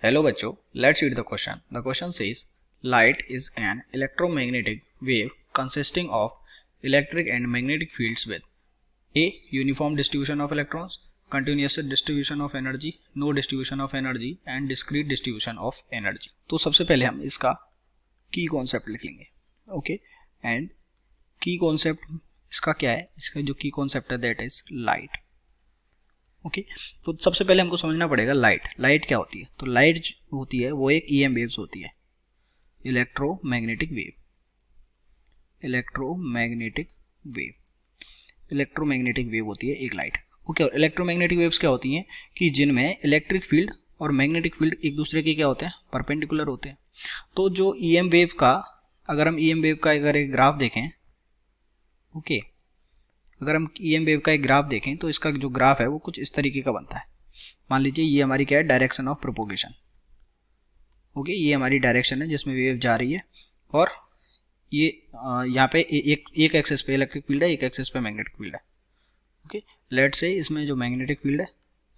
Hello बच्चों, let's read the question. The question says light is an electromagnetic wave consisting of electric and magnetic fields with a uniform distribution of electrons, continuous distribution of energy, no distribution of energy and discrete distribution of energy. तो सबसे पहले हम इसका की concept लिख लेंगे. Okay, and की concept इसका क्या है? इसका जो की कॉन्सेप्ट है दैट इज लाइट. ओके, तो सबसे पहले हमको समझना पड़ेगा लाइट क्या होती है. तो लाइट होती है वो एक ईएम वेव्स होती है, इलेक्ट्रोमैग्नेटिक वेव. इलेक्ट्रोमैग्नेटिक वेव होती है एक लाइट. ओके, और इलेक्ट्रोमैग्नेटिक वेव्स क्या होती हैं कि जिनमें इलेक्ट्रिक फील्ड और मैग्नेटिक फील्ड एक दूसरे के क्या होते हैं, परपेंडिकुलर होते हैं. तो जो ईएम वेव का अगर हम ईएम वेव का अगर एक ग्राफ देखें, ओके, अगर हम ईएम वेव का एक ग्राफ देखें तो इसका जो ग्राफ है वो कुछ इस तरीके का बनता है. मान लीजिए ये हमारी क्या है, डायरेक्शन ऑफ प्रोपोगेशन. ओके, ये हमारी डायरेक्शन है जिसमें वेव जा रही है और ये यहाँ पे एक एक्सिस पे इलेक्ट्रिक फील्ड है, एक एक्सिस पे मैग्नेटिक फील्ड है. ओके, लेट से इसमें जो मैग्नेटिक फील्ड है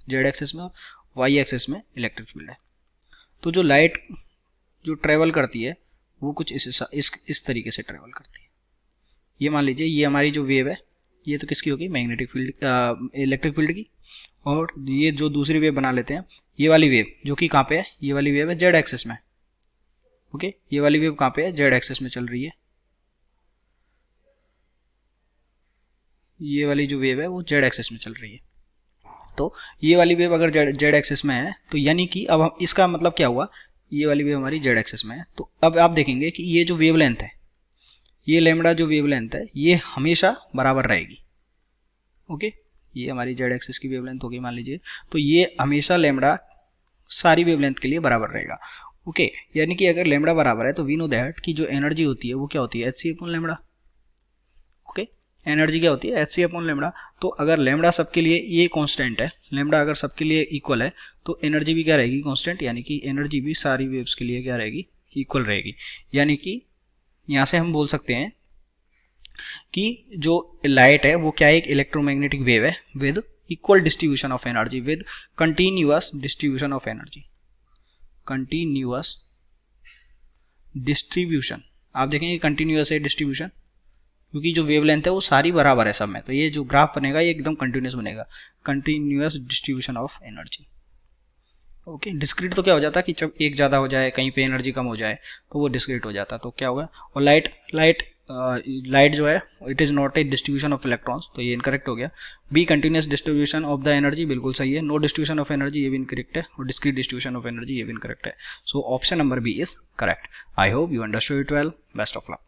जेड एक्सिस में, वाई एक्सिस में इलेक्ट्रिक फील्ड है. तो जो लाइट जो ट्रेवल करती है वो कुछ इस तरीके से ट्रेवल करती है. ये मान लीजिए ये हमारी जो वेव है ये तो किसकी होगी, मैग्नेटिक फील्ड, इलेक्ट्रिक फील्ड की. और ये जो दूसरी वेव बना लेते हैं, ये वाली वेव जो कि कहाँ पे है, ये वाली वेव है जेड एक्सिस में. ओके, ये वाली वेव कहाँ पे है, जेड एक्सिस में चल रही है. ये वाली जो वेव है वो जेड एक्सिस में चल रही है. तो ये वाली वेव अगर जेड एक्सिस में है तो यानी कि अब हम इसका मतलब क्या हुआ, ये वाली वेव हमारी जेड एक्सिस में है. तो अब आप देखेंगे कि ये जो वेव लेंथ है, ये लैम्बडा जो वेव लेंथ है ये हमेशा बराबर रहेगी. ओके, ये हमारी जेड एक्सिस की वेव लेंथ होगी मान लीजिए. तो ये हमेशा लैम्बडा सारी वेव लेंथ के लिए बराबर रहेगा. ओके, यानी कि अगर लैम्बडा बराबर है तो वी नो दैट कि जो एनर्जी होती है वो क्या होती है, H C upon lambda. Okay, energy क्या होती है, एच सी अपॉन लैम्बडा. तो अगर लैम्बडा सबके लिए ये कांस्टेंट है, लैम्बडा अगर सबके लिए इक्वल है तो एनर्जी भी क्या रहेगी, कांस्टेंट. यानी कि एनर्जी भी सारी वेव्स के लिए क्या रहेगी, इक्वल रहेगी. यानी कि यहाँ से हम बोल सकते हैं कि जो लाइट है वो क्या है, एक इलेक्ट्रोमैग्नेटिक वेव है with equal distribution of energy, with continuous distribution of energy. Continuous distribution, आप देखेंगे कंटिन्यूअस है डिस्ट्रीब्यूशन क्योंकि जो वेवलेंथ है वो सारी बराबर है सब में. तो ये जो ग्राफ बनेगा ये एकदम कंटिन्यूअस बनेगा, continuous distribution of energy. Okay, discrete तो क्या हो जाता है कि जब एक ज़्यादा हो जाए, कहीं पे एनर्जी कम हो जाए तो वो डिस्क्रीट हो जाता. तो क्या होगा, और लाइट जो है it is not a distribution of electrons, तो ये इनकरेक्ट हो गया. Be continuous distribution of the energy बिल्कुल सही है. नो डिस्ट्रीब्यूशन ऑफ एनर्जी ये भी इनकरेक्ट है. और डिस्क्रीट डिस्ट्रीब्यूशन ऑफ एनर्जी ये भी इनकरेक्ट है. So option number B is correct. I hope you understood it well. Best of luck.